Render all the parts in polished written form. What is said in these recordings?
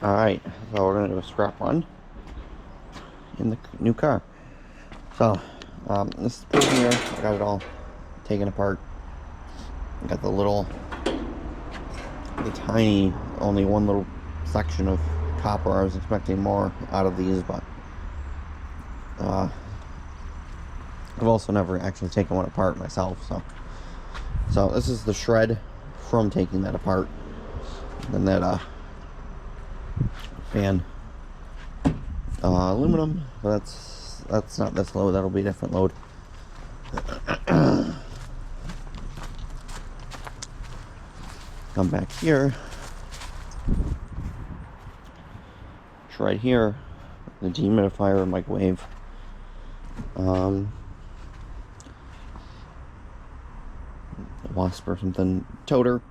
Alright, so we're gonna do a scrap run in the new car. So, this is pretty here. I got it all taken apart. I got the tiny, only one little section of copper. I was expecting more out of these, but I've also never actually taken one apart myself. So this is the shred from taking that apart. And that fan, aluminum. But that's not this load. That'll be a different load. Come back here. Right here, the dehumidifier, microwave, wasp or something, toter,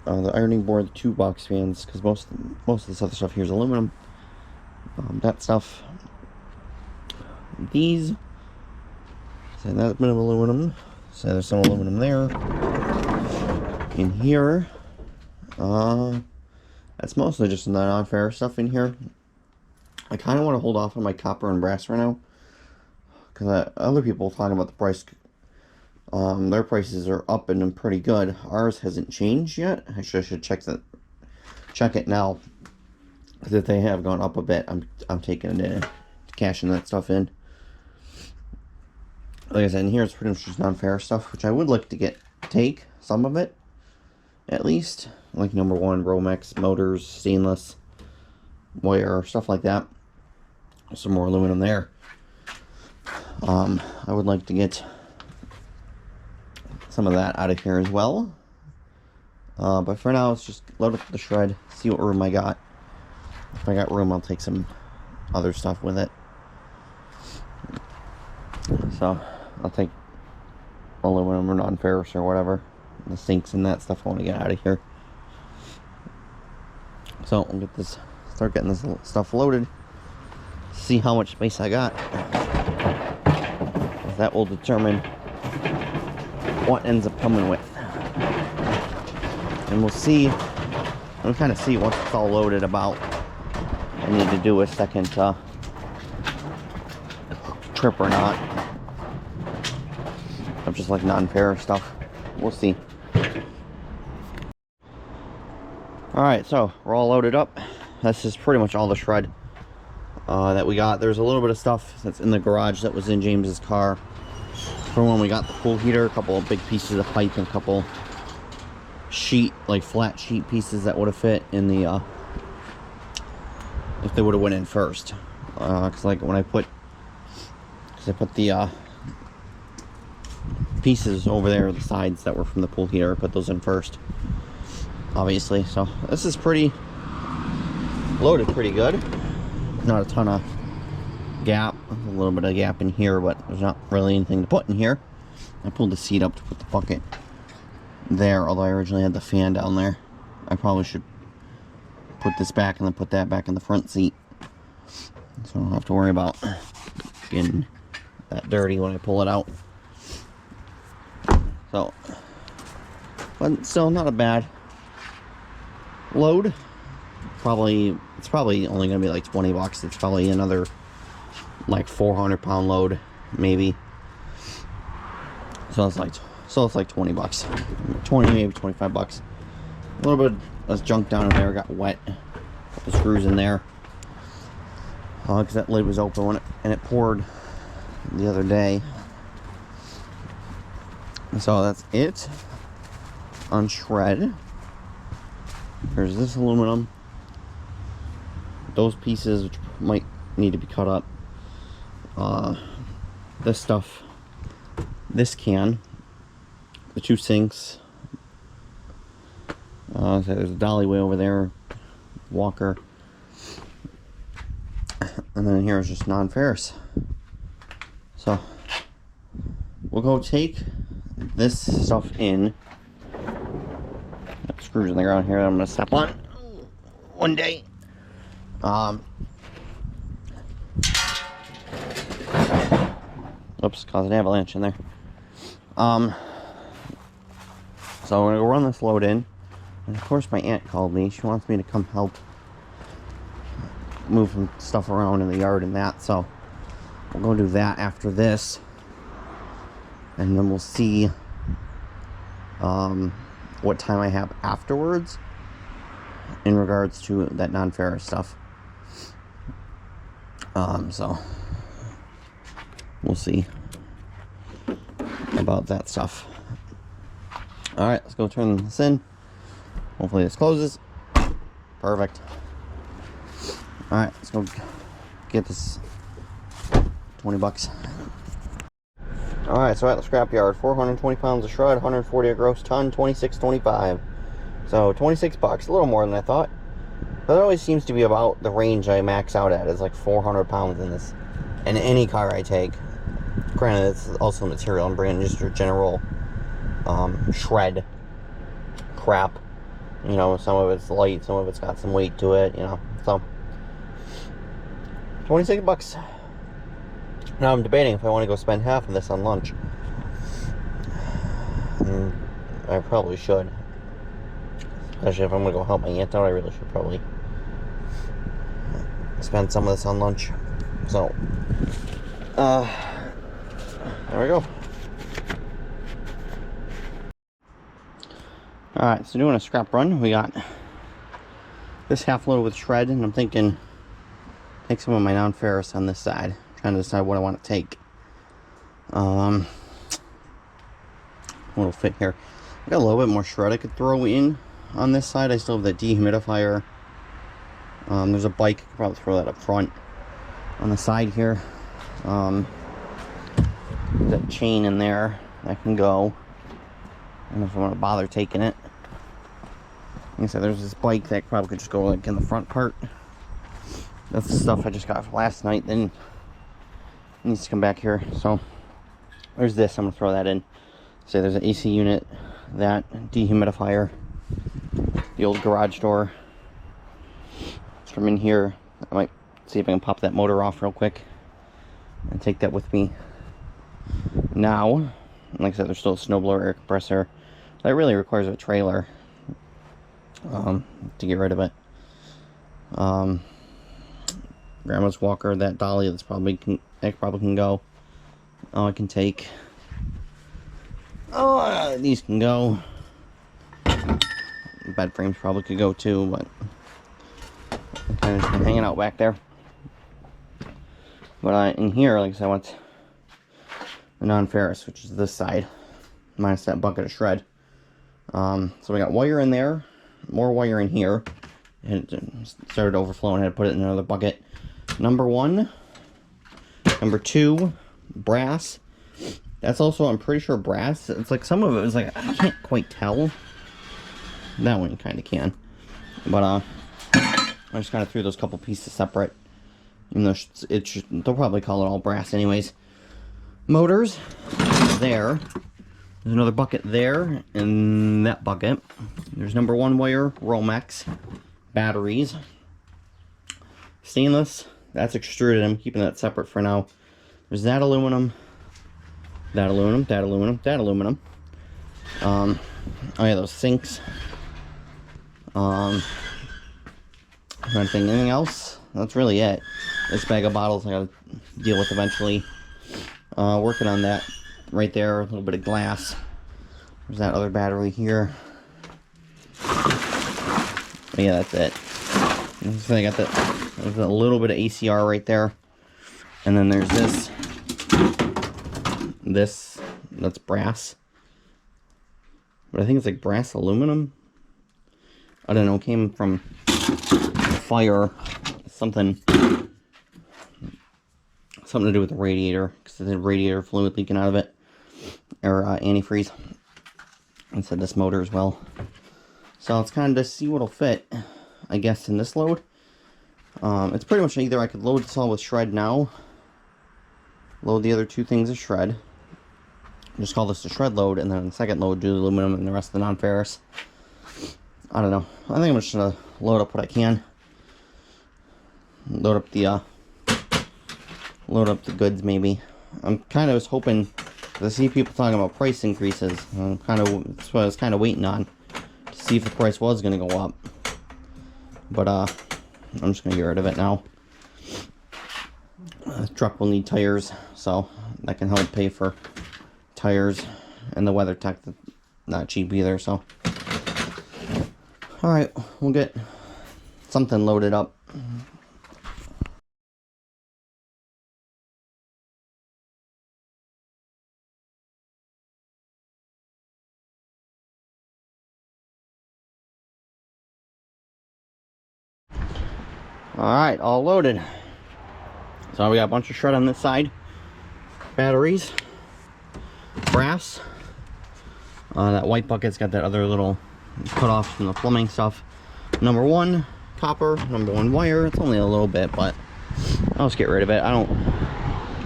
the ironing board, the two box fans, because most of this other stuff here is aluminum. That stuff. These, so that's a bit of aluminum. So there's some aluminum there. In here, that's mostly just the non-ferrous stuff in here. I kind of want to hold off on my copper and brass right now, because other people talking about the price. Their prices are up and pretty good. Ours hasn't changed yet. I should check it now. Because if they have gone up a bit, I'm taking it in, cashing that stuff in. Like I said, in here it's pretty much just non-ferrous stuff, which I would like to take some of it, at least. Like number one, Romex, motors, stainless, wire, stuff like that. Some more aluminum there. I would like to get some of that out of here as well. But for now, let's just load up the shred, see what room I got. If I got room, I'll take some other stuff with it. So, I'll take aluminum or non-ferrous or whatever. The sinks and that stuff I want to get out of here. So, we'll start getting this stuff loaded. See how much space I got. That will determine what ends up coming with. And we'll kind of see once it's all loaded about I need to do a second trip or not. Of just like non-ferrous stuff. We'll see. Alright, so we're all loaded up. This is pretty much all the shred that we got. There's a little bit of stuff that's in the garage that was in James's car from when we got the pool heater. A couple of big pieces of pipe and a couple flat sheet pieces that would have fit in the if they would have went in first. Because like when I put the pieces over there, the sides that were from the pool heater, I put those in first, obviously. So this is pretty loaded, pretty good. Not a ton of gap, a little bit of gap in here, but there's not really anything to put in here. I pulled the seat up to put the bucket there, although I originally had the fan down there. I probably should put this back and then put that back in the front seat, so I don't have to worry about getting that dirty when I pull it out. So, but still not a bad load. It's probably only gonna be like 20 bucks. It's probably another like 400-pound load, maybe. So it's like 20 bucks, 20 maybe 25 bucks. A little bit of junk down in there got wet. A couple screws in there, because that lid was open and it poured the other day. So that's it on shred. There's this aluminum, those pieces which might need to be cut up, this stuff, this can, the two sinks, so there's a dolly way over there, walker, and then here is just non-ferrous. So we'll go take this stuff in. Got screws in the ground here that I'm gonna step on one day. Oops, caused an avalanche in there. So I'm gonna go run this load in, and of course my aunt called me. She wants me to come help move some stuff around in the yard and that, so we'll go do that after this, and then we'll see what time I have afterwards in regards to that non-ferrous stuff. So we'll see about that stuff. Alright, let's go turn this in. Hopefully this closes. Perfect. Alright, let's go get this 20 bucks. Alright, so at the scrapyard, 420 pounds of shred, 140 a gross ton, 26.25. So 26 bucks, a little more than I thought. But that always seems to be about the range I max out at, is like 400 pounds in this. In any car I take. Granted, it's also material I'm bringing just your general shred crap. You know, some of it's light, some of it's got some weight to it, you know. So 26 bucks. Now I'm debating if I want to go spend half of this on lunch. And I probably should. Especially if I'm going to go help my aunt out, I really should probably spend some of this on lunch. So, there we go. Alright, so doing a scrap run, we got this half load with shred, and I'm thinking take some of my non-ferrous on this side. Trying to decide what I want to take. What'll fit here. I got a little bit more shred I could throw in on this side. I still have that dehumidifier. There's a bike, I could probably throw that up front. On the side here, that chain in there, that can go. I don't know if I want to bother taking it. Like I said, there's this bike that probably could just go like in the front part. That's the stuff I just got last night. Then it needs to come back here. So there's this. I'm gonna throw that in. So there's an AC unit, that dehumidifier, the old garage door. From in here, I might see if I can pop that motor off real quick and take that with me. Now, like I said, there's still a snowblower air compressor. That really requires a trailer to get rid of it. Grandma's walker, that dolly, that probably can go. Oh, I can take. Oh, these can go. Bed frames probably could go too, but kind of just been hanging out back there. But in here, like I said, I want the non-ferrous, which is this side, minus that bucket of shred. So we got wire in there, more wire in here, and it started overflowing. I had to put it in another bucket. Number 1, number 2, brass. That's also, I'm pretty sure, brass. It's like some of it was like, I can't quite tell. That one kind of can, but I just kind of threw those couple pieces separate. Even though they'll probably call it all brass anyways. Motors, there. There's another bucket there, in that bucket. There's number 1 wire, Romex. Batteries. Stainless, that's extruded. I'm keeping that separate for now. There's that aluminum, that aluminum, that aluminum, that aluminum. Oh yeah, those sinks. I'm trying to think anything else. That's really it. This bag of bottles I gotta deal with eventually. Working on that right there. A little bit of glass. There's that other battery here. But yeah, that's it. So I got that. There's a little bit of ACR right there. And then there's this. That's brass. But I think it's like brass aluminum. I don't know, it came from fire, something to do with the radiator, because there's radiator fluid leaking out of it, or antifreeze. And so this motor as well. So let's kind of just see what'll fit, I guess, in this load. It's pretty much either I could load this all with shred now, load the other 2 things of shred, just call this the shred load, and then the second load do the aluminum and the rest of the non-ferrous. I don't know. I think I'm just gonna load up what I can. Load up the goods maybe. I'm kind of was hoping, because I see people talking about price increases. That's what I was kind of waiting on, to see if the price was gonna go up. But I'm just gonna get rid of it now. The truck will need tires, so that can help pay for tires, and the WeatherTech, not cheap either. So all right, we'll get something loaded up. All right, all loaded. So we got a bunch of shred on this side, batteries, brass. That white bucket's got that other little cut off from the plumbing stuff. Number 1 copper, number 1 wire. It's only a little bit, but I'll just get rid of it. I don't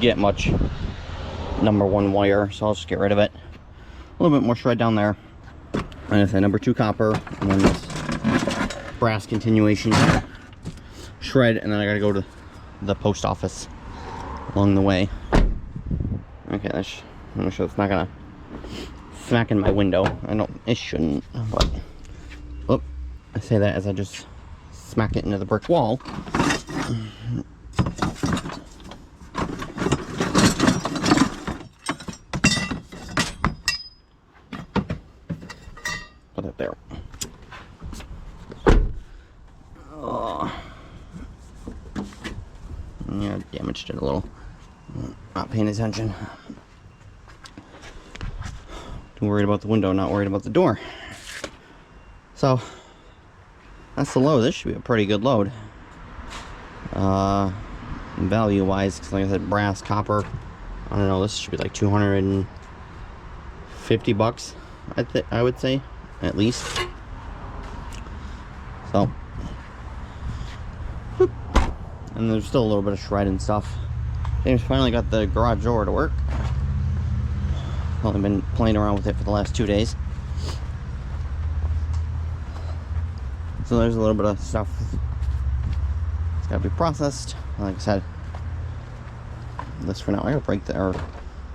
get much number 1 wire, so I'll just get rid of it. A little bit more shred down there. And I said number 2 copper, and then this brass continuation shred, and then I gotta go to the post office along the way. Okay, I'm not sure it's not gonna smack in my window. It shouldn't, but oh, I say that as I just smack it into the brick wall. Put it there. Yeah, damaged it a little. Not paying attention. Too worried about the window, not worried about the door. So that's the load. This should be a pretty good load. Value wise, because like I said, brass, copper, I don't know, this should be like 250 bucks, I would say, at least. So whoop. And there's still a little bit of shred and stuff. James finally got the garage door to work. Only been playing around with it for the last 2 days. So there's a little bit of stuff. It's got to be processed. Like I said, this for now. I gotta break our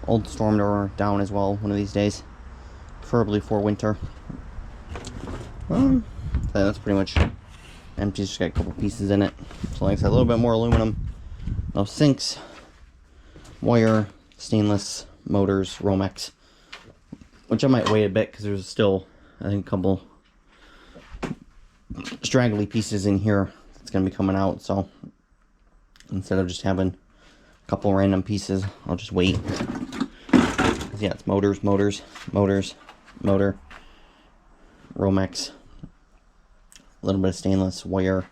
old storm door down as well one of these days, preferably for winter. So that's pretty much empty. Just got a couple pieces in it. So like I said, a little bit more aluminum. No sinks, wire, stainless, motors, Romex. Which I might wait a bit because there's still, I think, a couple straggly pieces in here that's going to be coming out. So instead of just having a couple random pieces, I'll just wait. Yeah, it's motors, motor, Romex, a little bit of stainless, wire,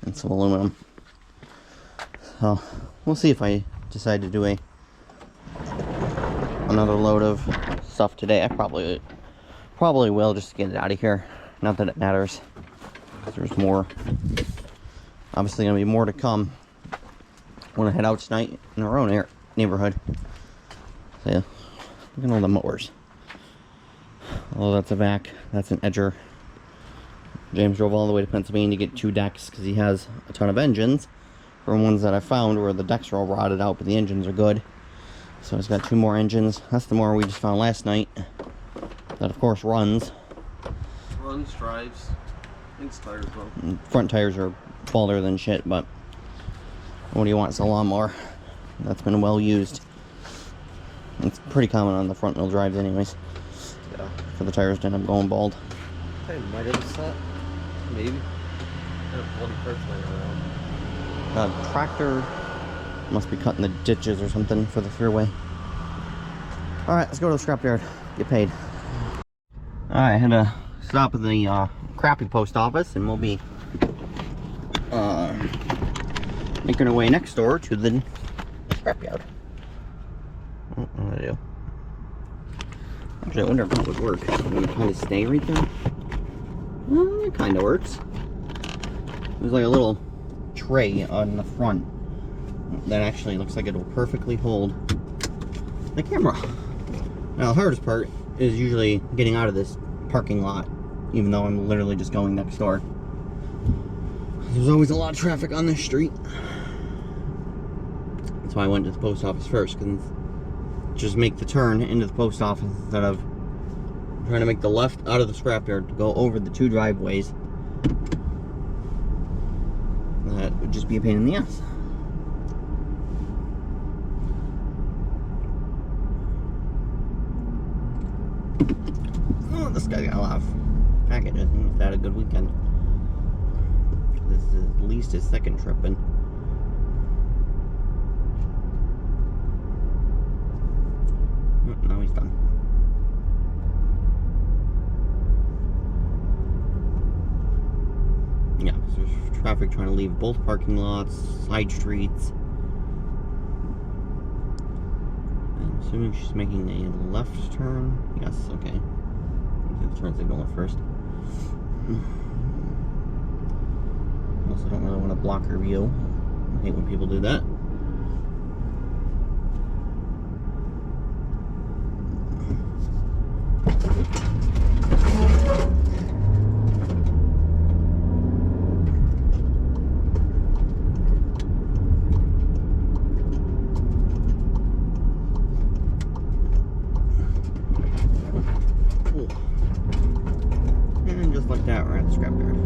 and some aluminum. So we'll see if I decide to do another load of stuff today. I probably will, just to get it out of here. Not that it matters. There's more. Obviously gonna be more to come when I head out tonight in our own neighborhood. So yeah, look at all the mowers. Oh, that's a vac. That's an edger. James drove all the way to Pennsylvania to get 2 decks because he has a ton of engines from ones that I found where the decks are all rotted out, but the engines are good. So he's got 2 more engines. That's the mower we just found last night. That of course runs. Runs, drives. It's tires though. Front tires are faultier than shit, but what do you want? It's a lawnmower that's been well used. It's pretty common on the front wheel drives anyways. Yeah. For the tires to end up going bald. I might have set. Maybe. I have 1 carts laying around. Tractor must be cutting the ditches or something for the throughway. Alright, let's go to the scrapyard. Get paid. Alright, I had to stop at the crappy post office, and we'll be making our way next door to the scrapyard. What am I gonna do? Actually, I wonder if that would work. I'm gonna kind of stay right there. Well, it kind of works. There's like a little tray on the front that actually looks like it'll perfectly hold the camera. Now, the hardest part is usually getting out of this parking lot, even though I'm literally just going next door. There's always a lot of traffic on this street. That's why I went to the post office first, because just make the turn into the post office instead of trying to make the left out of the scrapyard to go over the 2 driveways. That would just be a pain in the ass. this guy's got a lot of packages. He must have had a good weekend. This is at least his second trip in. Now he's done. Yeah, because there's traffic trying to leave both parking lots, side streets. I'm assuming she's making a left turn. Yes, okay. The turn signal at first. Also don't really want to block her view. I hate when people do that. And just like that, we're at the scrapyard.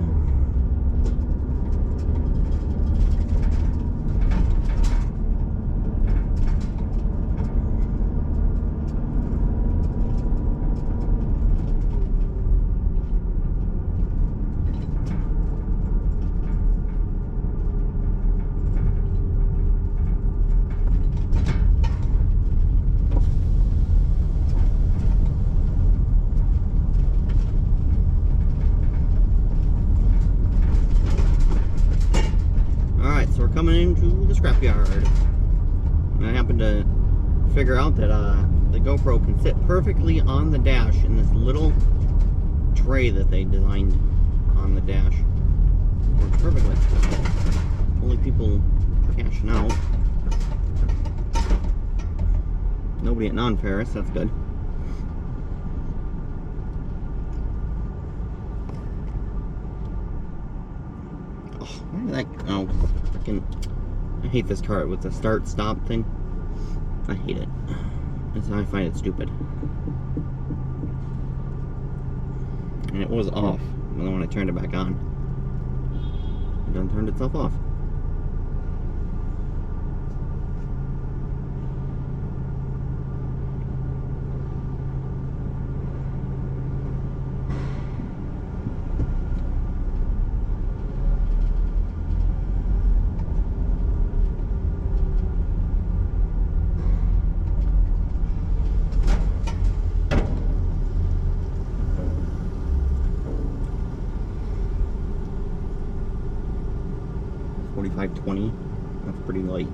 Coming into the scrapyard. And I happened to figure out that the GoPro can sit perfectly on the dash in this little tray that they designed on the dash. Works perfectly. Only people cashing out. Nobody at non-Ferris, that's good. Oh, where did that go? I hate this car with the start-stop thing. I hate it. I find it stupid. And it was off. And then when I turned it back on, it done turned itself off. $45.20. That's pretty light.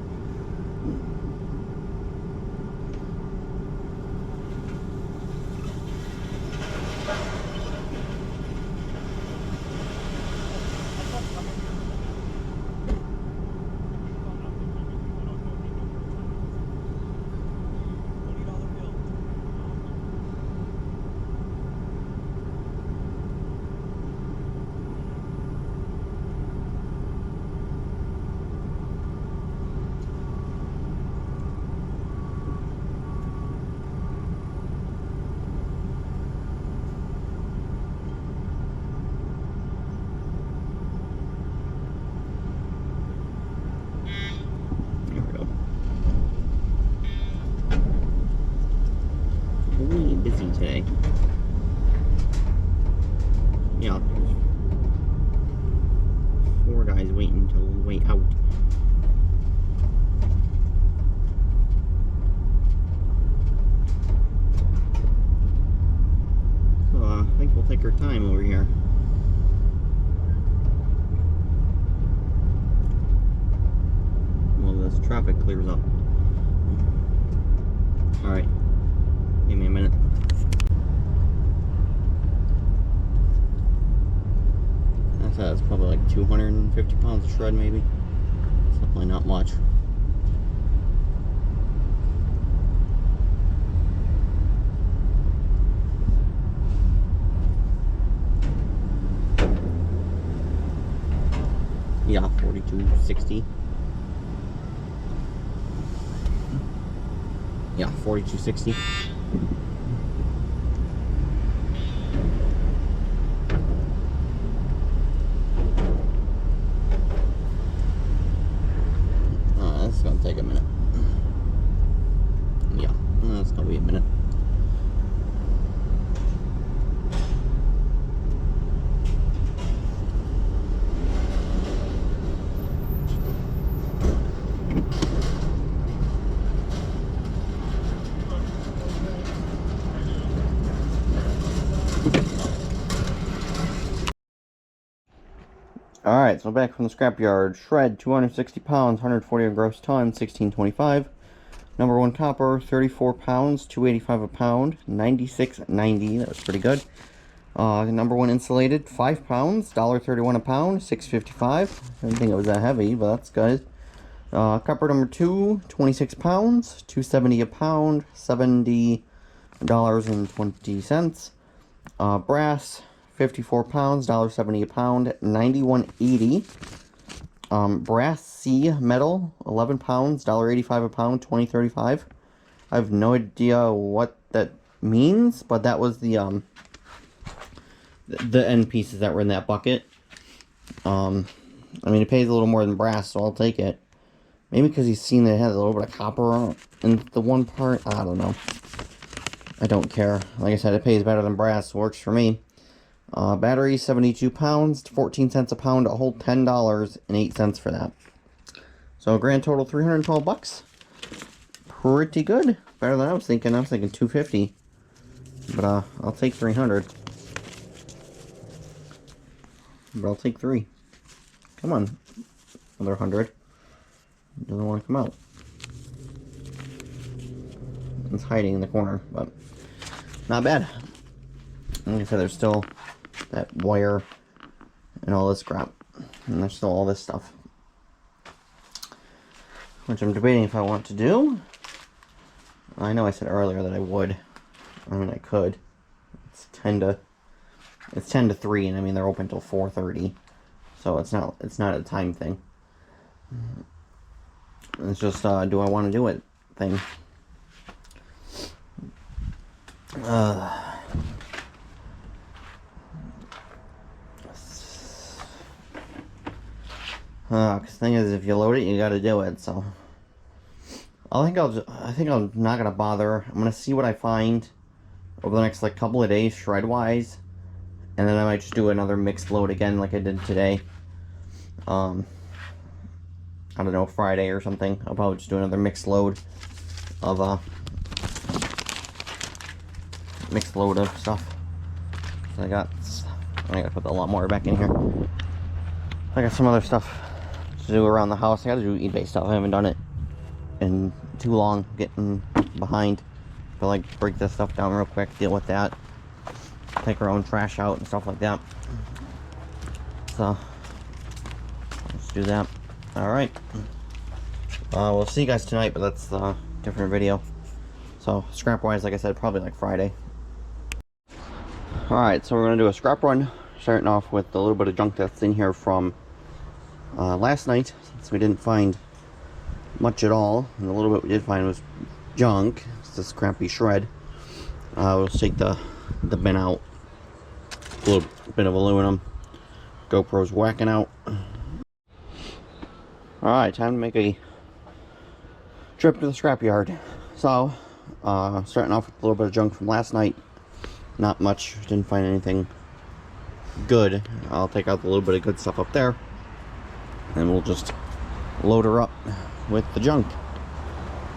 Busy today. Yeah, there's 4 guys waiting to wait out. So I think we'll take our time over here. Well, this traffic clears up. Alright. Give me a minute. That's probably like 250 pounds of shred, maybe. It's definitely not much. Yeah, 4260. Yeah, 4260. That's gonna take a minute. Yeah, that's gonna be a minute. Alright, so back from the scrapyard. Shred, 260 pounds, 140 a gross ton, 1625. Number 1 copper, 34 pounds, 285 a pound, 96.90. That was pretty good. Number 1 insulated, 5 pounds, $1.31 a pound, 655. I didn't think it was that heavy, but that's good. Copper number 2, 26 pounds, 270 a pound, $70.20. Brass, 54 pounds, $1.70 a pound, $91.80. Brass C metal, 11 pounds, $1.85 a pound, $20.35. I have no idea what that means, but that was the end pieces that were in that bucket. I mean, it pays a little more than brass, so I'll take it. Maybe because he's seen that it has a little bit of copper in the one part. I don't know. I don't care. Like I said, it pays better than brass. Works for me. Battery, 72 pounds, 14 cents a pound, a whole $10.08 for that. So a grand total, 312 bucks. Pretty good. Better than I was thinking. I was thinking 250. But I'll take 300. But I'll take 3. Come on. Another 100. Doesn't want to come out. It's hiding in the corner, but not bad. Like I said, there's still that wire and all this crap. And there's still all this stuff. Which I'm debating if I want to do. I know I said earlier that I would. I mean, I could. It's 10 to 3, and I mean, they're open till 4:30. So it's not a time thing. It's just, do I want to do it thing. Cause the thing is, if you load it, you gotta do it, so. I think I'm not gonna bother. I'm gonna see what I find over the next, like, couple of days, shred-wise. And then I might just do another mixed load again, like I did today. I don't know, Friday or something. I'll probably just do another mixed load of stuff. So I gotta put a lot more back in here. I got some other stuff to do around the house. I gotta do eBay stuff. I haven't done it in too long, getting behind. But like, break this stuff down real quick, deal with that, take our own trash out and stuff like that. So let's do that. Alright, we'll see you guys tonight, but that's a different video. So scrap wise, like I said, probably like Friday. Alright, so we're going to do a scrap run, starting off with a little bit of junk that's in here from last night, since we didn't find much at all, and the little bit we did find was junk. It's a scrappy shred. We'll take the bin out, a little bit of aluminum, GoPro's whacking out. Alright, time to make a trip to the scrapyard. So, starting off with a little bit of junk from last night. Not much, didn't find anything good. I'll take out the little bit of good stuff up there, and we'll just load her up with the junk.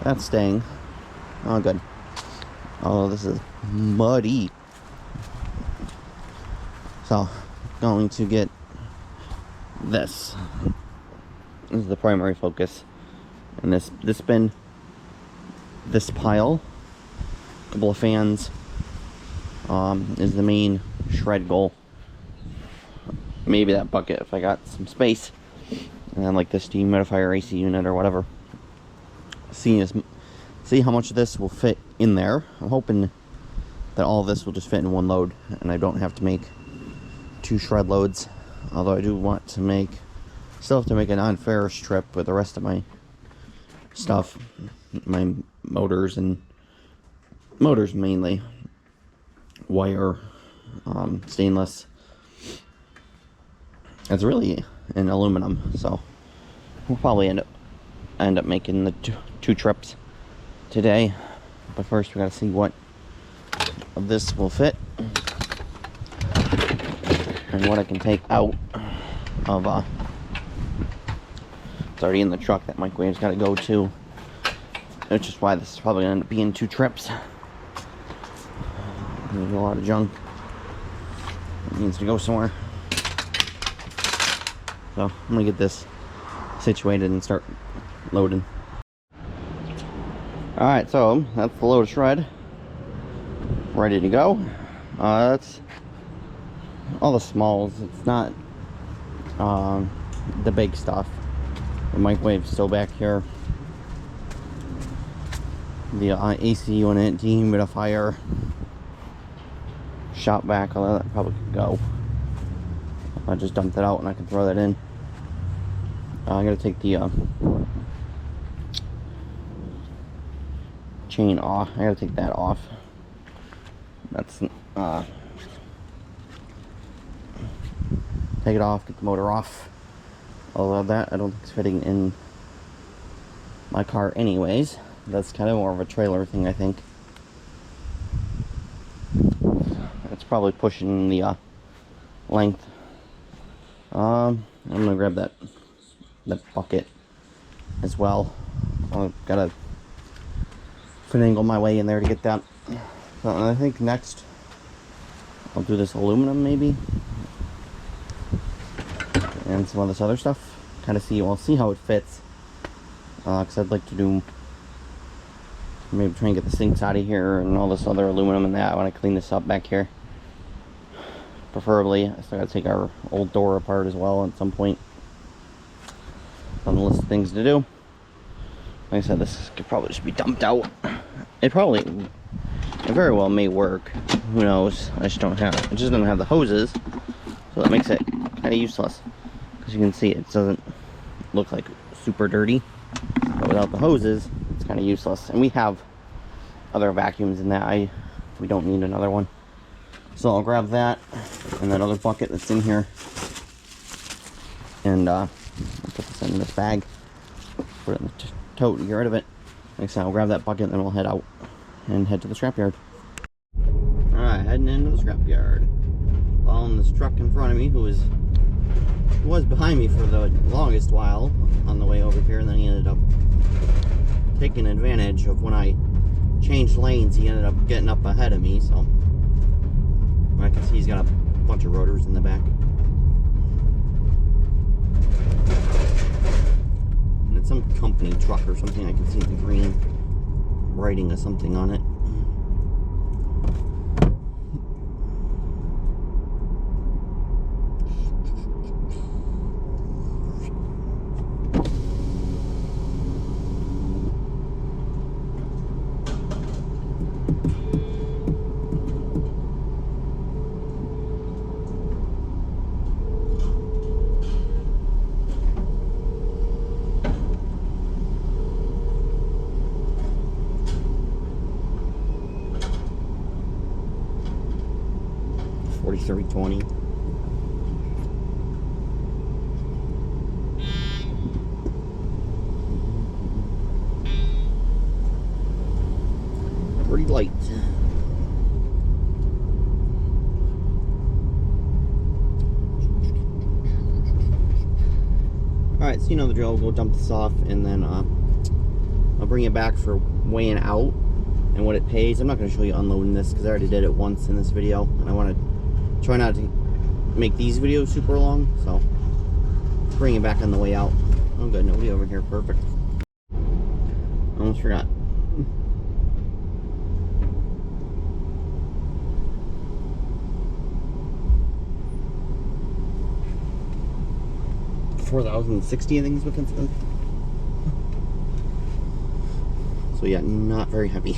That's staying. Oh, good. Oh, this is muddy. So, going to get this. This is the primary focus. And this bin, this pile, a couple of fans, is the main shred goal. Maybe that bucket if I got some space. And then like this dehumidifier AC unit or whatever. See how much of this will fit in there. I'm hoping that all of this will just fit in one load and I don't have to make 2 shred loads. Although I do want to still have to make a non-ferrous trip with the rest of my stuff. My motors mainly. Wire, stainless. It's really in aluminum, so we'll probably end up making the 2 trips today. But first we gotta see what of this will fit and what I can take out of it's already in the truck. That microwave's gotta go too, which is why this is probably gonna end up being 2 trips. There's a lot of junk that needs to go somewhere. So I'm gonna get this situated and start loading. Alright, so that's the load of shred. Ready to go. That's all the smalls. It's not the big stuff. The microwave's still back here. The AC unit, dehumidifier, shop vac, all that probably could go. I just dumped it out and I can throw that in. I gotta take the chain off. I gotta take that off. That's take it off, get the motor off. All of that I don't think it's fitting in my car anyways. That's kind of more of a trailer thing, I think. It's probably pushing the length. I'm gonna grab that bucket as well. I've gotta finagle my way in there to get that. So I think next I'll do this aluminum maybe, and some of this other stuff. Kind of see, we'll see how it fits. Because I'd like to do maybe try and get the sinks out of here and all this other aluminum and that. I want to clean this up back here. Preferably, I still got to take our old door apart as well at some point. On the list of things to do. Like I said, this could probably just be dumped out. It very well may work. Who knows? It just doesn't have the hoses, so that makes it kind of useless. Because you can see it doesn't look like super dirty, but without the hoses, it's kind of useless. And we have other vacuums in that. We don't need another one. So I'll grab that and that other bucket that's in here, and I'll put this in this bag, put it in the tote to get rid of it. Like I said, I'll grab that bucket and then we'll head out and head to the scrapyard. Alright, heading into the scrapyard. Following this truck in front of me who was behind me for the longest while on the way over here, and then he ended up taking advantage of when I changed lanes. He ended up getting up ahead of me, so I can see he's got a bunch of rotors in the back. And it's some company truck or something. I can see the green writing of something on it. $43.20. Pretty light. Alright, so you know the drill. We'll go dump this off and then I'll bring it back for weighing out and what it pays. I'm not going to show you unloading this because I already did it once in this video, and I want to try not to make these videos super long, so bring it back on the way out. Oh good, nobody over here. Perfect. Almost forgot. $4,060 I think is what it says. So yeah, not very heavy.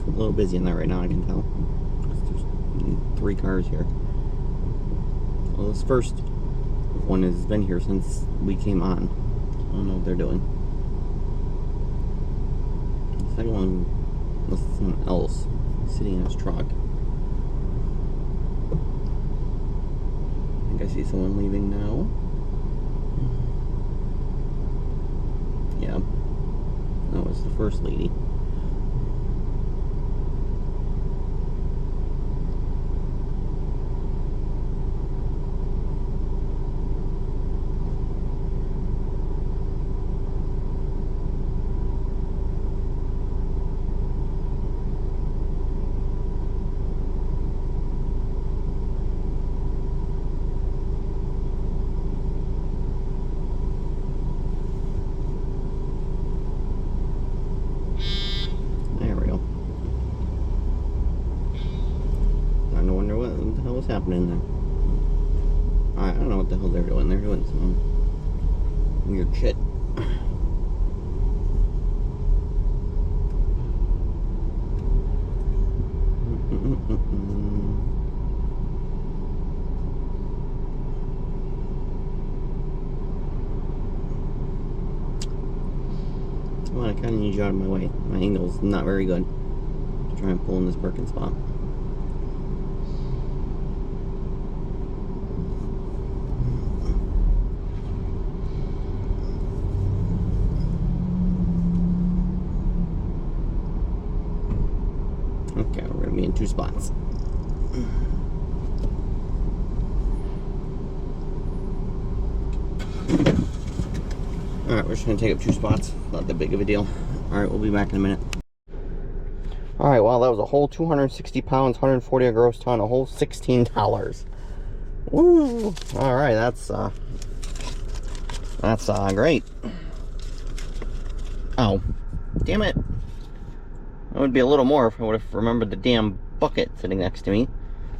A little busy in there right now, I can tell. There's 3 cars here. Well, this first one has been here since we came on. I don't know what they're doing. The second one was someone else sitting in his truck. I think I see someone leaving now. Yeah, that was the first lady. what's happening there? I don't know what the hell they're doing. They're doing some weird shit. Well, I kind of need you out of my way. My angle's not very good to try and pull in this parking spot. Okay, we're gonna be in 2 spots. Alright, we're just gonna take up 2 spots. Not that big of a deal. Alright, we'll be back in a minute. Alright, well, that was a whole 260 pounds, 140 a gross ton, a whole $16. Woo! Alright, that's great. Oh, damn it. That would be a little more if I would have remembered the damn bucket sitting next to me.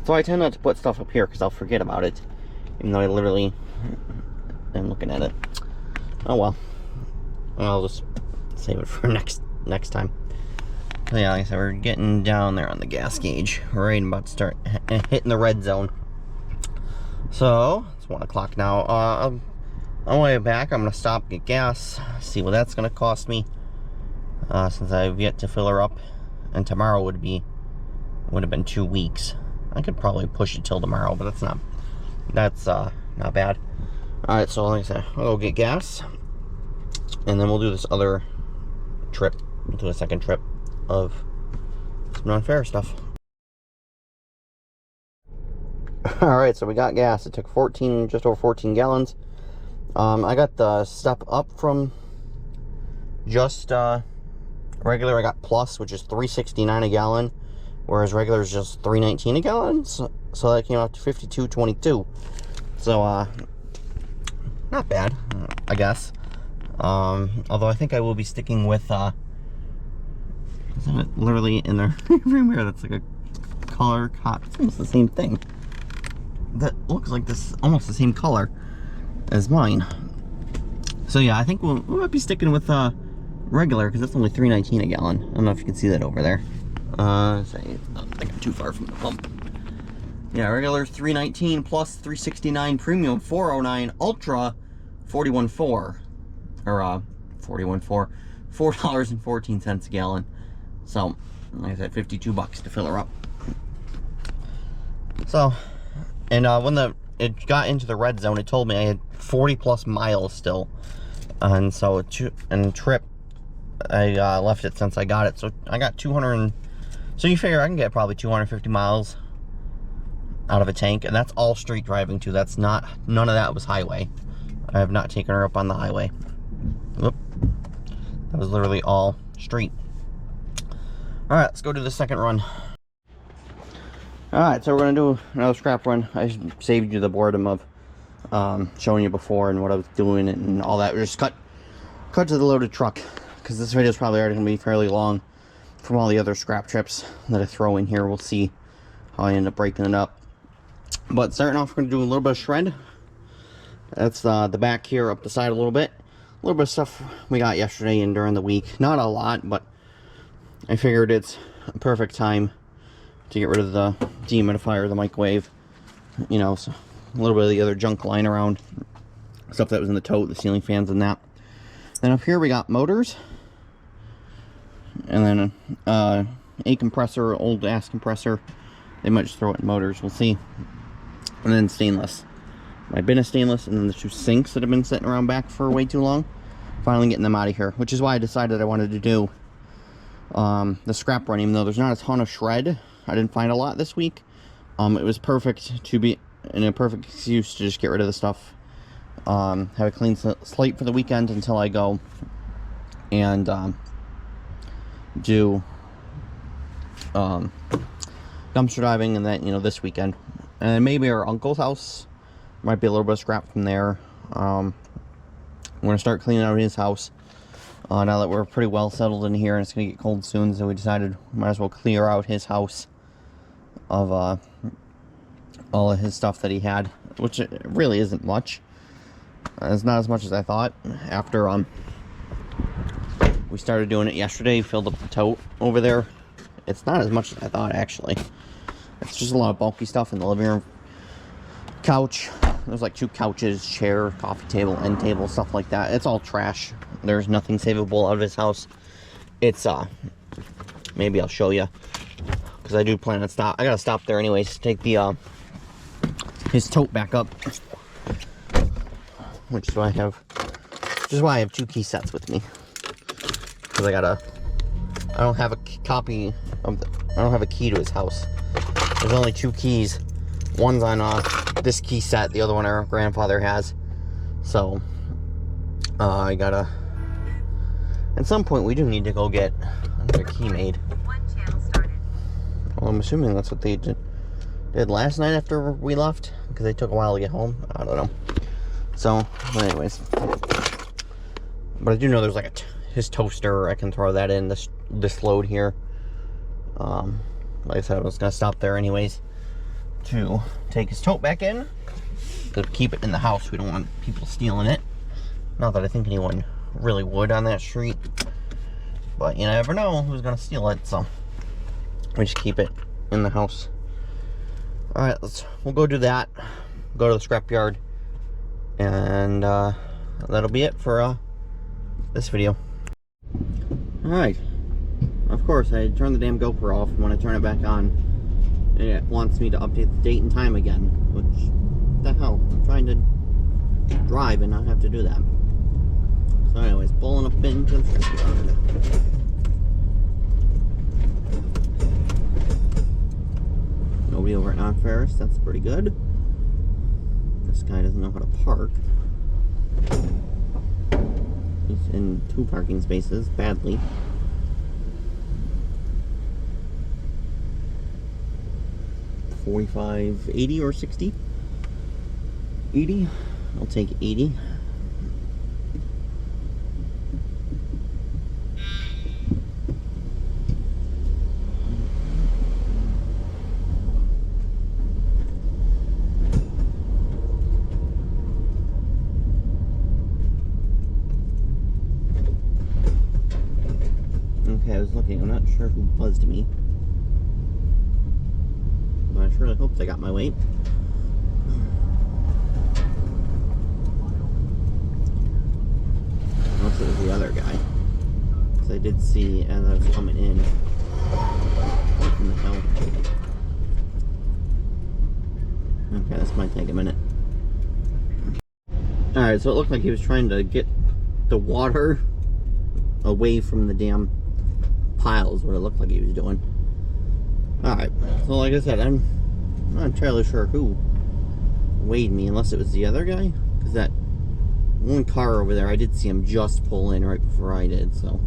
So I tend not to put stuff up here because I'll forget about it. Even though I literally am looking at it. Oh well. I'll just save it for next time. So yeah, like I said, we're getting down there on the gas gauge. We're right about to start hitting the red zone. So, it's 1 o'clock now. On my way back, I'm going to stop, get gas, see what that's going to cost me. Since I've yet to fill her up. And tomorrow would have been 2 weeks. I could probably push it till tomorrow, but that's not bad. Alright, so like I said, I'll go get gas. And then we'll do this other trip. We'll do a second trip of some non-fair stuff. Alright, so we got gas. It took just over 14 gallons. I got the step up from just regular. I got plus, which is $3.69 a gallon, whereas regular is just $3.19 a gallon. So that came out to $52.22. So not bad, I guess. Although I think I will be sticking with literally in the rearview mirror. That's like a color cop. It's almost the same thing. That looks like this, almost the same color as mine. So yeah, I think we might be sticking with regular because that's only $3.19 a gallon. I don't know if you can see that over there. I think I'm too far from the pump. Yeah, regular $3.19 plus $3.69 premium $4.09 ultra $41.4 or $41.4 $4.14 a gallon. So like I said, $52 to fill her up. So, and when it got into the red zone, it told me I had 40 plus miles still, and so trip I left it since I got it, so I got 200. So you figure I can get probably 250 miles out of a tank, and that's all street driving too. That's not, none of that was highway. I have not taken her up on the highway. Whoop. That was literally all street. All right, let's go do the second run. All right, so we're gonna do another scrap run. I saved you the boredom of showing you before and what I was doing and all that. We just cut to the loaded truck because this video is probably already gonna be fairly long from all the other scrap trips that I throw in here. We'll see how I end up breaking it up. But starting off, we're gonna do a little bit of shred. That's the back here, up the side a little bit. A little bit of stuff we got yesterday and during the week. Not a lot, but I figured it's a perfect time to get rid of the dehumidifier, the microwave, you know, so a little bit of the other junk lying around, stuff that was in the tote, the ceiling fans and that. Then up here we got motors, and then a compressor, old ass compressor. They might just throw it in motors, we'll see. And then stainless. My bin is stainless, and then the 2 sinks that have been sitting around back for way too long. Finally getting them out of here, which is why I decided I wanted to do the scrap run, even though there's not a ton of shred. I didn't find a lot this week. It was perfect to be in a perfect excuse to just get rid of the stuff. Have a clean slate for the weekend until I go and do dumpster diving, and then, you know, this weekend. And maybe our uncle's house. Might be a little bit of scrap from there. I'm going to start cleaning out his house. Now that we're pretty well settled in here and it's going to get cold soon, so we decided we might as well clear out his house of all of his stuff that he had, which really isn't much. It's not as much as I thought. After we started doing it yesterday, filled up the tote over there. It's not as much as I thought, actually. It's just a lot of bulky stuff in the living room. Couch. There's like 2 couches, chair, coffee table, end table, stuff like that. It's all trash. There's nothing savable out of his house. It's, maybe I'll show you. Because I do plan on stop. I gotta stop there anyways to take the, his tote back up. Which is why I have 2 key sets with me. Because I don't have a copy of I don't have a key to his house. There's only 2 keys. One's on this key set, the other one our grandfather has. So I gotta, at some point we do need to go get another key made. Well, I'm assuming that's what they did last night after we left, because they took a while to get home. I don't know. So anyways, but I do know there's like his toaster. I can throw that in this load here. Like I said, I was gonna stop there anyways to take his tote back in, to keep it in the house. We don't want people stealing it. Not that I think anyone really would on that street, but you never know who's gonna steal it, so we just keep it in the house. All right, we'll go do that. Go to the scrapyard, and that'll be it for this video. All right. Of course, I turned the damn GoPro off. When I turn it back on, it wants me to update the date and time again. Which, the hell? I'm trying to drive and not have to do that. So anyways, pulling up into the scrapyard. Nobody over at Non-Ferrous. That's pretty good. This guy doesn't know how to park. He's in 2 parking spaces, badly. 45, 80 or 60? 80? I'll take 80. Okay, I was looking. I'm not sure who buzzed me. But I surely hope they got my weight. Unless it was the other guy. Because I did see as I was coming in. What in the hell? Okay, this might take a minute. Alright, so it looked like he was trying to get the water away from the damn piles, what it looked like he was doing. Alright, so like I said, I'm not entirely sure who weighed me, unless it was the other guy, because that one car over there, I did see him just pull in right before I did, so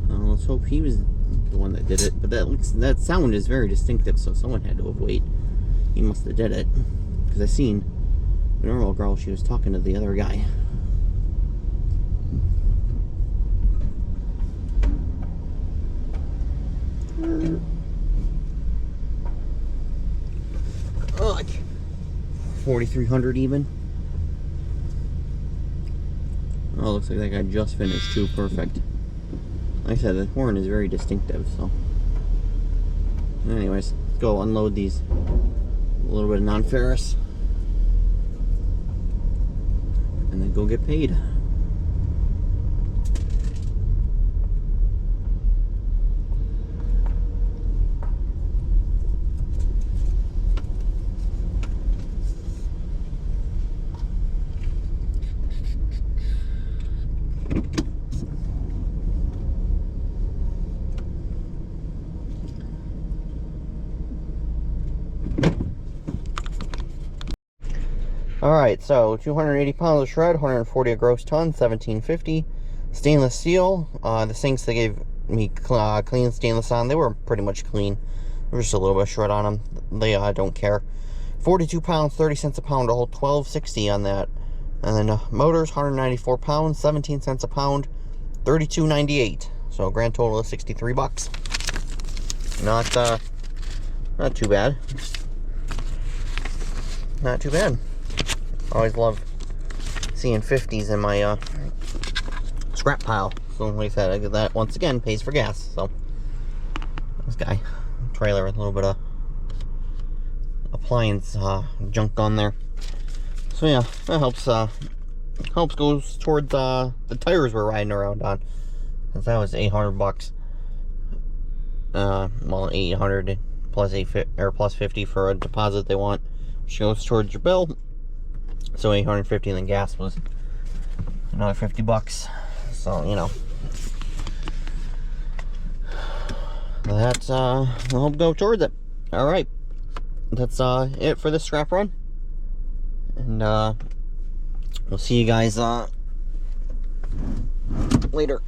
let's hope he was the one that did it. But that sound is very distinctive, so someone had to have weighed. He must have did it, because I seen the normal girl, she was talking to the other guy. Oh, 4,300 even. Oh, looks like that guy just finished too. Perfect. Like I said, the horn is very distinctive, so. Anyways, let's go unload these. A little bit of Non-Ferrous. And then go get paid. Alright, so 280 pounds of shred, 140 a gross ton, 1750. Stainless steel. The sinks they gave me clean stainless on, they were pretty much clean. There was just a little bit of shred on them. They don't care. 42 pounds, 30 cents a pound, a whole 12.60 on that. And then motors, 194 pounds, 17 cents a pound, 32.98. So a grand total of 63 bucks. Not too bad. not too bad. Always love seeing 50s in my scrap pile. So like I said, I get that once again pays for gas. So this guy trailer with a little bit of appliance junk on there. So yeah, that helps goes towards the tires we're riding around on. Since that was $800. Well, 800 plus plus 50 for a deposit they want, which goes towards your bill. So 850, and then gas was another $50. So you know, that's I'll help go towards it. All right, that's it for this scrap run, and we'll see you guys later.